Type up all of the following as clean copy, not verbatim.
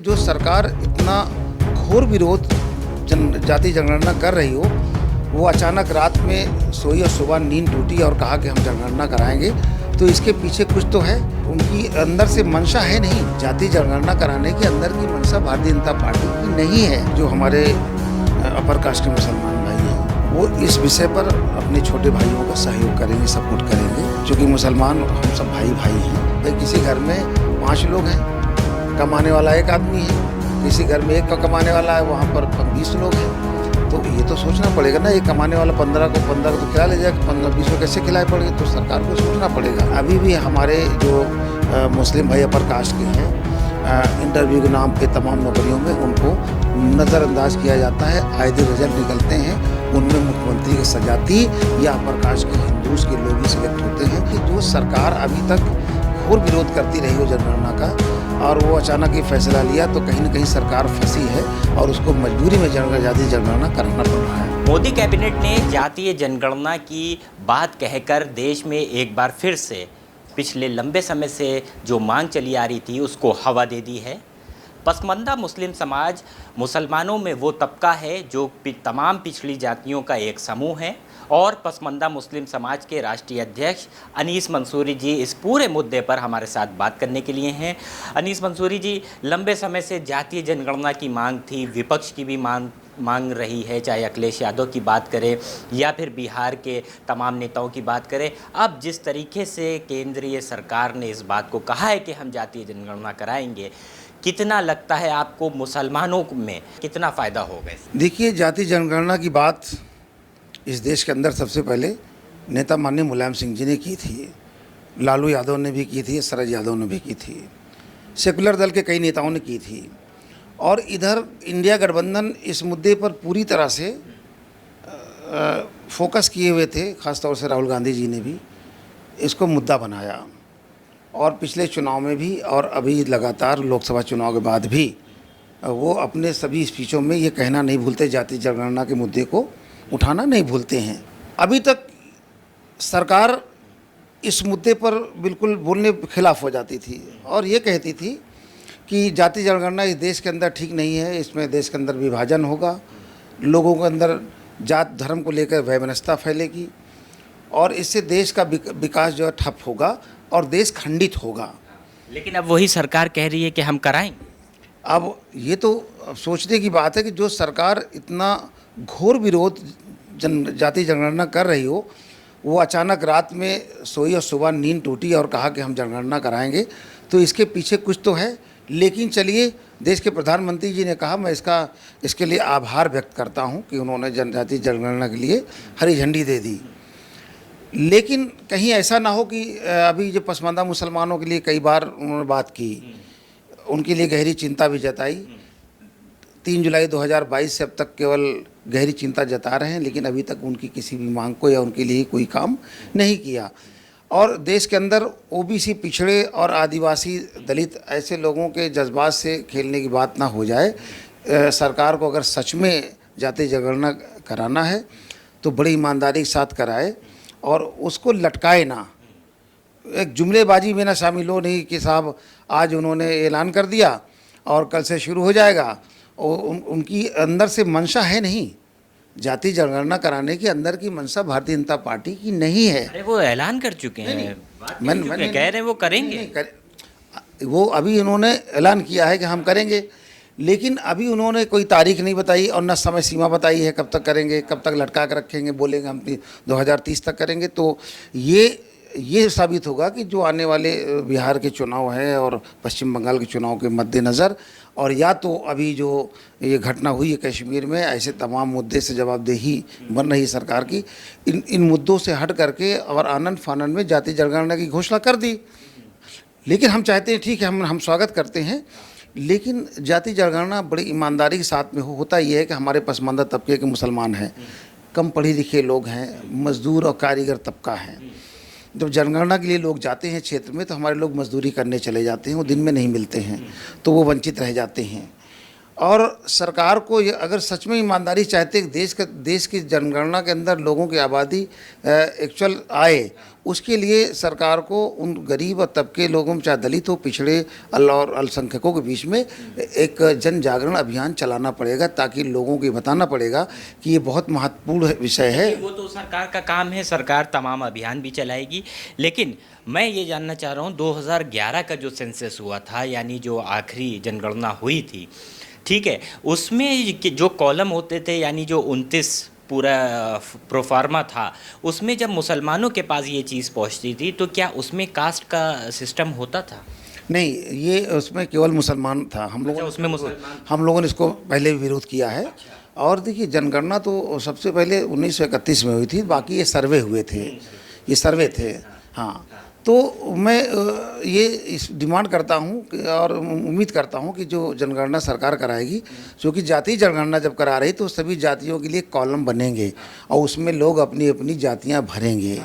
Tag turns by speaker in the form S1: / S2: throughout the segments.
S1: जो सरकार इतना घोर विरोध जाति जनगणना कर रही हो, वो अचानक रात में सोई और सुबह नींद टूटी और कहा कि हम जनगणना कराएंगे, तो इसके पीछे कुछ तो है। उनकी अंदर से मंशा है नहीं, जाति जनगणना कराने की अंदर की मंशा भारतीय जनता पार्टी की नहीं है। जो हमारे अपर कास्ट के मुसलमान भाई हैं, वो इस विषय पर अपने छोटे भाइयों का सहयोग करेंगे, सपोर्ट करेंगे, क्योंकि मुसलमान हम सब भाई भाई हैं। भाई किसी घर में 5 लोग हैं, कमाने वाला एक आदमी है, किसी घर में एक का कमाने वाला है, वहाँ पर 20 लोग हैं। तो ये तो सोचना पड़ेगा ना, ये कमाने वाला 15 को तो खिला ले जाएगा, 15-20 को कैसे खिलाए पड़ेगा, तो सरकार को सोचना पड़ेगा। अभी भी हमारे जो मुस्लिम भाई अपर कास्ट के हैं, इंटरव्यू के नाम पे तमाम नौकरियों में उनको नज़रअंदाज किया जाता है। आए दिन रिजल्ट निकलते हैं, उनमें मुख्यमंत्री की सजाती या अपर कास्ट के हिंदूज के लोग ही सिलेक्ट होते हैं। कि जो सरकार अभी तक घोर विरोध करती रही हो जनगणना का, और वो अचानक ही फैसला लिया, तो कहीं ना कहीं सरकार फंसी है और उसको मजबूरी में जातीय जनगणना करना पड़ रहा है।
S2: मोदी कैबिनेट ने जातीय जनगणना की बात कहकर देश में एक बार फिर से पिछले लंबे समय से जो मांग चली आ रही थी उसको हवा दे दी है। पसमानदा मुस्लिम समाज मुसलमानों में वो तबका है जो तमाम पिछड़ी जातियों का एक समूह है, और पसमानदा मुस्लिम समाज के राष्ट्रीय अध्यक्ष अनीस मंसूरी जी इस पूरे मुद्दे पर हमारे साथ बात करने के लिए हैं। अनीस मंसूरी जी, लंबे समय से जातीय जनगणना की मांग थी, विपक्ष की भी मांग रही है, चाहे अखिलेश यादव की बात करें या फिर बिहार के तमाम नेताओं की बात करें। अब जिस तरीके से केंद्रीय सरकार ने इस बात को कहा है कि हम जातीय जनगणना कराएंगे, कितना लगता है आपको मुसलमानों में कितना फ़ायदा होगा?
S1: देखिए, जातीय जनगणना की बात इस देश के अंदर सबसे पहले नेता माननीय मुलायम सिंह जी ने की थी, लालू यादव ने भी की थी, शरद यादव ने भी की थी, सेकुलर दल के कई नेताओं ने की थी, और इधर इंडिया गठबंधन इस मुद्दे पर पूरी तरह से फोकस किए हुए थे। ख़ासतौर से राहुल गांधी जी ने भी इसको मुद्दा बनाया, और पिछले चुनाव में भी और अभी लगातार लोकसभा चुनाव के बाद भी वो अपने सभी स्पीचों में ये कहना नहीं भूलते, जातीय जनगणना के मुद्दे को उठाना नहीं भूलते हैं। अभी तक सरकार इस मुद्दे पर बिल्कुल बोलने के खिलाफ हो जाती थी और ये कहती थी कि जातीय जनगणना इस देश के अंदर ठीक नहीं है, इसमें देश के अंदर विभाजन होगा, लोगों के अंदर जात धर्म को लेकर वैमनस्यता फैलेगी, और इससे देश का विकास जो है ठप होगा और देश खंडित होगा।
S2: लेकिन अब वही सरकार कह रही है कि हम कराएंगे।
S1: अब ये तो सोचने की बात है कि जो सरकार इतना घोर विरोध जातीय जनगणना कर रही हो, वो अचानक रात में सोई और सुबह नींद टूटी और कहा कि हम जनगणना कराएंगे, तो इसके पीछे कुछ तो है। लेकिन चलिए, देश के प्रधानमंत्री जी ने कहा, मैं इसके लिए आभार व्यक्त करता हूं कि उन्होंने जातीय जनगणना के लिए हरी झंडी दे दी। लेकिन कहीं ऐसा ना हो कि अभी जो पसमानदा मुसलमानों के लिए कई बार उन्होंने बात की, उनके लिए गहरी चिंता भी जताई। 3 जुलाई 2022 से अब तक केवल गहरी चिंता जता रहे हैं, लेकिन अभी तक उनकी किसी भी मांग को या उनके लिए कोई काम नहीं किया। और देश के अंदर ओबीसी, पिछड़े और आदिवासी, दलित ऐसे लोगों के जज्बात से खेलने की बात ना हो जाए। सरकार को अगर सच में जातीय जनगणना कराना है तो बड़ी ईमानदारी के साथ कराए और उसको लटकाए ना, एक जुमलेबाजी में ना शामिल हो नहीं कि साहब आज उन्होंने ऐलान कर दिया और कल से शुरू हो जाएगा। और उनकी अंदर से मंशा है नहीं, जातीय जनगणना कराने की अंदर की मंशा भारतीय जनता पार्टी की नहीं है।
S2: अरे वो ऐलान कर चुके हैं, मैं कह रहे हैं वो करेंगे।
S1: वो अभी उन्होंने ऐलान किया है कि हम करेंगे, लेकिन अभी उन्होंने कोई तारीख नहीं बताई और न समय सीमा बताई है कब तक करेंगे, कब तक लटका कर रखेंगे, बोलेंगे हम 2030 तक करेंगे। तो ये साबित होगा कि जो आने वाले बिहार के चुनाव हैं और पश्चिम बंगाल के चुनाव के मद्देनज़र, और या तो अभी जो ये घटना हुई है कश्मीर में, ऐसे तमाम मुद्दे से जवाबदेही बन रही सरकार की, इन मुद्दों से हट करके और आनंद फानंद में जातीय जनगणना की घोषणा कर दी। लेकिन हम चाहते हैं, ठीक है, हम स्वागत करते हैं, लेकिन जातीय जनगणना बड़ी ईमानदारी के साथ में होता ये है कि हमारे पसमानदा तबके के मुसलमान हैं, कम पढ़े लिखे लोग हैं, मजदूर और कारीगर तबका है। जब जनगणना के लिए लोग जाते हैं क्षेत्र में, तो हमारे लोग मजदूरी करने चले जाते हैं, वो दिन में नहीं मिलते हैं, तो वो वंचित रह जाते हैं। और सरकार को ये अगर सच में ईमानदारी चाहते कि देश की जनगणना के अंदर लोगों की आबादी एक्चुअल आए, उसके लिए सरकार को उन गरीब और तबके लोगों में, चाहे दलित हो, पिछड़े और अल्पसंख्यकों के बीच में एक जन जागरण अभियान चलाना पड़ेगा, ताकि लोगों को बताना पड़ेगा कि ये बहुत महत्वपूर्ण विषय है।
S2: वो तो सरकार का काम है, सरकार तमाम अभियान भी चलाएगी। लेकिन मैं ये जानना चाह रहा हूँ, 2011 का जो सेंसस हुआ था, यानी जो आखिरी जनगणना हुई थी, ठीक है, उसमें जो कॉलम होते थे, यानी जो 29 पूरा प्रोफार्मा था, उसमें जब मुसलमानों के पास ये चीज़ पहुंचती थी, तो क्या उसमें कास्ट का सिस्टम होता था?
S1: नहीं, ये उसमें केवल मुसलमान था। हम लोगों ने इसको पहले भी विरोध किया है। और देखिए, जनगणना तो सबसे पहले 1931 में हुई थी, बाकी ये सर्वे हुए थे, ये सर्वे थे। हाँ, तो मैं ये इस डिमांड करता हूँ और उम्मीद करता हूँ कि जो जनगणना सरकार कराएगी, क्योंकि जातीय जनगणना जब करा रही तो सभी जातियों के लिए कॉलम बनेंगे और उसमें लोग अपनी अपनी जातियाँ भरेंगे।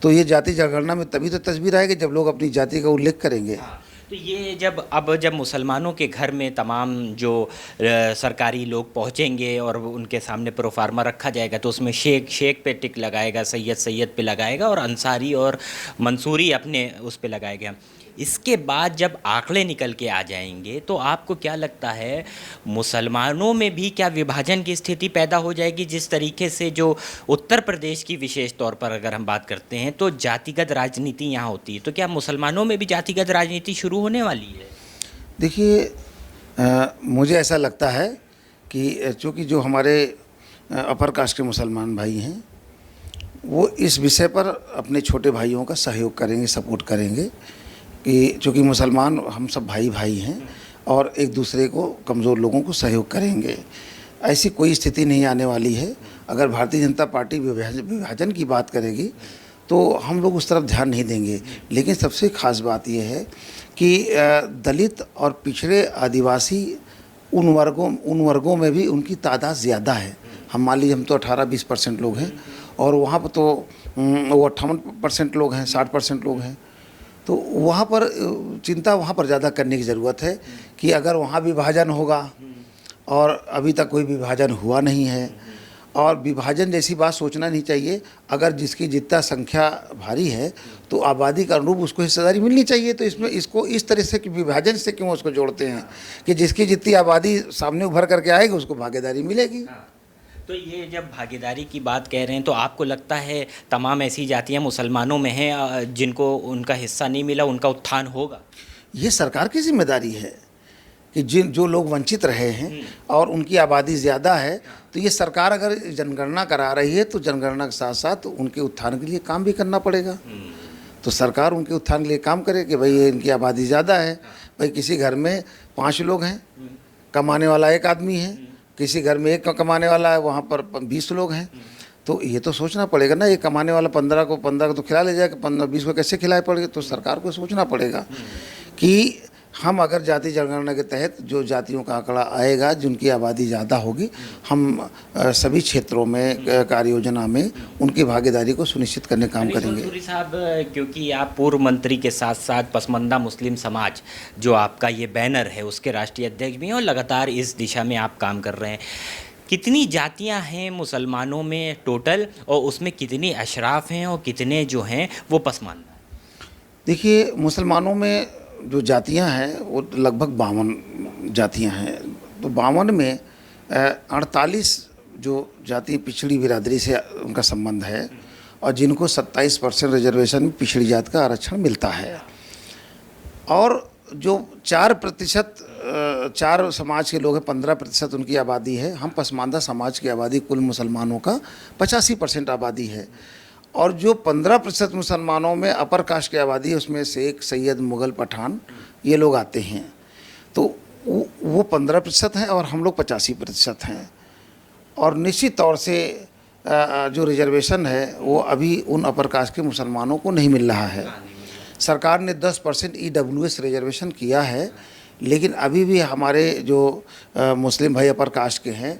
S1: तो ये जातीय जनगणना में तभी तो तस्वीर आएगी जब लोग अपनी जाति का उल्लेख करेंगे।
S2: तो ये जब मुसलमानों के घर में तमाम जो सरकारी लोग पहुंचेंगे और उनके सामने प्रोफार्मा रखा जाएगा, तो उसमें शेख पे टिक लगाएगा, सैयद पे लगाएगा, और अंसारी और मंसूरी अपने उस पे लगाएगा। इसके बाद जब आंकड़े निकल के आ जाएंगे, तो आपको क्या लगता है, मुसलमानों में भी क्या विभाजन की स्थिति पैदा हो जाएगी? जिस तरीके से जो उत्तर प्रदेश की विशेष तौर पर अगर हम बात करते हैं, तो जातिगत राजनीति यहाँ होती है, तो क्या मुसलमानों में भी जातिगत राजनीति शुरू होने वाली है?
S1: देखिए, मुझे ऐसा लगता है कि चूँकि जो हमारे अपर कास्ट के मुसलमान भाई हैं, वो इस विषय पर अपने छोटे भाइयों का सहयोग करेंगे, सपोर्ट करेंगे, कि चूँकि मुसलमान हम सब भाई भाई हैं और एक दूसरे को, कमज़ोर लोगों को सहयोग करेंगे। ऐसी कोई स्थिति नहीं आने वाली है। अगर भारतीय जनता पार्टी विभाजन की बात करेगी तो हम लोग उस तरफ ध्यान नहीं देंगे। लेकिन सबसे ख़ास बात यह है कि दलित और पिछड़े आदिवासी उन वर्गों में भी उनकी तादाद ज़्यादा है। हम मान लीजिए, हम तो 18-20% लोग हैं और वहाँ पर तो वो 58% लोग हैं, 60% लोग हैं। तो वहाँ पर चिंता वहाँ पर ज़्यादा करने की ज़रूरत है कि अगर वहाँ विभाजन होगा, और अभी तक कोई विभाजन हुआ नहीं है, और विभाजन जैसी बात सोचना नहीं चाहिए। अगर जिसकी जितना संख्या भारी है तो आबादी का अनुरूप उसको हिस्सेदारी मिलनी चाहिए। तो इसमें इसको इस तरह से कि विभाजन से क्यों उसको जोड़ते हैं कि जिसकी जितनी आबादी सामने उभर करके आएगी उसको भागीदारी मिलेगी।
S2: तो ये जब भागीदारी की बात कह रहे हैं, तो आपको लगता है तमाम ऐसी जातियां मुसलमानों में हैं जिनको उनका हिस्सा नहीं मिला, उनका उत्थान होगा?
S1: ये सरकार की जिम्मेदारी है कि जो लोग वंचित रहे हैं और उनकी आबादी ज़्यादा है, तो ये सरकार अगर जनगणना करा रही है तो जनगणना के साथ साथ उनके उत्थान के लिए काम भी करना पड़ेगा। तो सरकार उनके उत्थान के लिए काम करे कि भाई ये इनकी आबादी ज़्यादा है, भाई किसी घर में 5 लोग हैं, कमाने वाला 1 आदमी है, किसी घर में 1 कमाने वाला है, वहाँ पर 20 लोग हैं। तो ये तो सोचना पड़ेगा ना, ये कमाने वाला 15 को तो खिला ले जाएगा, 15-20 को कैसे खिलाए पड़ेगा? तो सरकार को सोचना पड़ेगा कि हम अगर जाति जनगणना के तहत जो जातियों का आंकड़ा आएगा, जिनकी आबादी ज़्यादा होगी, हम सभी क्षेत्रों में कार्य योजना में उनकी भागीदारी को सुनिश्चित करने काम करेंगे।
S2: मंसूरी साहब, क्योंकि आप पूर्व मंत्री के साथ साथ पसमानदा मुस्लिम समाज जो आपका ये बैनर है उसके राष्ट्रीय अध्यक्ष भी हैं और लगातार इस दिशा में आप काम कर रहे हैं, कितनी जातियां हैं मुसलमानों में टोटल, और उसमें कितनी अशराफ हैं और कितने जो हैं वो पसमानदा?
S1: देखिए, मुसलमानों में जो जातियां हैं वो लगभग 52 जातियां हैं। तो 52 में 48 जो जाति पिछड़ी बिरादरी से उनका संबंध है और जिनको 27% रिजर्वेशन में पिछड़ी जात का आरक्षण मिलता है। और जो 4% 4 समाज के लोग हैं, 15% उनकी आबादी है। हम पसमानदा समाज की आबादी कुल मुसलमानों का 85% आबादी है। और जो 15% मुसलमानों में अपर कास्ट की आबादी है, उसमें शेख, सैयद, मुग़ल, पठान ये लोग आते हैं। तो वो 15% हैं और हम लोग 85% हैं। और निश्चित तौर से जो रिजर्वेशन है वो अभी उन अपर कास्ट के मुसलमानों को नहीं मिल रहा है। सरकार ने 10% EWS रिजर्वेशन किया है, लेकिन अभी भी हमारे जो मुस्लिम भाई अपर कास्ट के हैं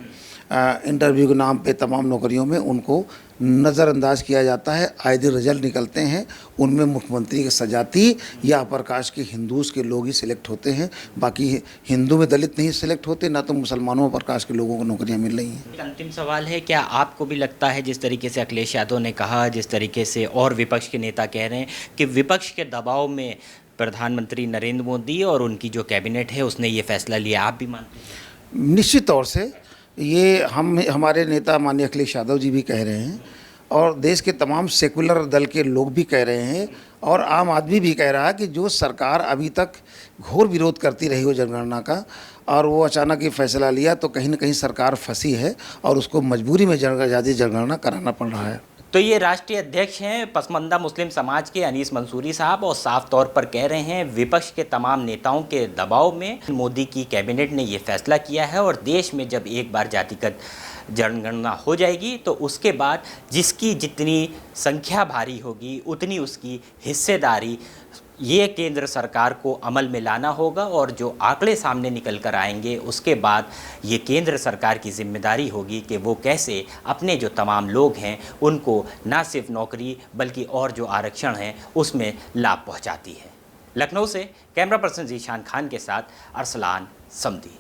S1: इंटरव्यू के नाम पे तमाम नौकरियों में उनको नज़रअंदाज किया जाता है। आए दिन रिजल्ट निकलते हैं, उनमें मुख्यमंत्री के सजाती या अपर कास्ट के हिंदूज़ के लोग ही सिलेक्ट होते हैं। बाकी हिंदू में दलित नहीं सिलेक्ट होते, ना तो मुसलमानों अपर कास्ट के लोगों को नौकरियां मिल रही हैं।
S2: एक अंतिम सवाल है, क्या आपको भी लगता है जिस तरीके से अखिलेश यादव ने कहा, जिस तरीके से और विपक्ष के नेता कह रहे हैं कि विपक्ष के दबाव में प्रधानमंत्री नरेंद्र मोदी और उनकी जो कैबिनेट है उसने ये फैसला लिया, आप भी मानते हैं?
S1: निश्चित तौर से ये हमारे नेता माननीय अखिलेश यादव जी भी कह रहे हैं और देश के तमाम सेकुलर दल के लोग भी कह रहे हैं और आम आदमी भी कह रहा है कि जो सरकार अभी तक घोर विरोध करती रही हो जनगणना का और वो अचानक ये फैसला लिया, तो कहीं ना कहीं सरकार फंसी है और उसको मजबूरी में जनगणना कराना पड़ रहा है।
S2: तो ये राष्ट्रीय अध्यक्ष हैं पसमानदा मुस्लिम समाज के अनीस मंसूरी साहब और साफ तौर पर कह रहे हैं विपक्ष के तमाम नेताओं के दबाव में मोदी की कैबिनेट ने ये फैसला किया है और देश में जब एक बार जातिगत जनगणना हो जाएगी तो उसके बाद जिसकी जितनी संख्या भारी होगी उतनी उसकी हिस्सेदारी ये केंद्र सरकार को अमल में लाना होगा और जो आंकड़े सामने निकल कर आएंगे उसके बाद ये केंद्र सरकार की जिम्मेदारी होगी कि वो कैसे अपने जो तमाम लोग हैं उनको ना सिर्फ नौकरी बल्कि और जो आरक्षण है उसमें लाभ पहुंचाती है। लखनऊ से कैमरा पर्सन जीशान खान के साथ अरसलान समदी।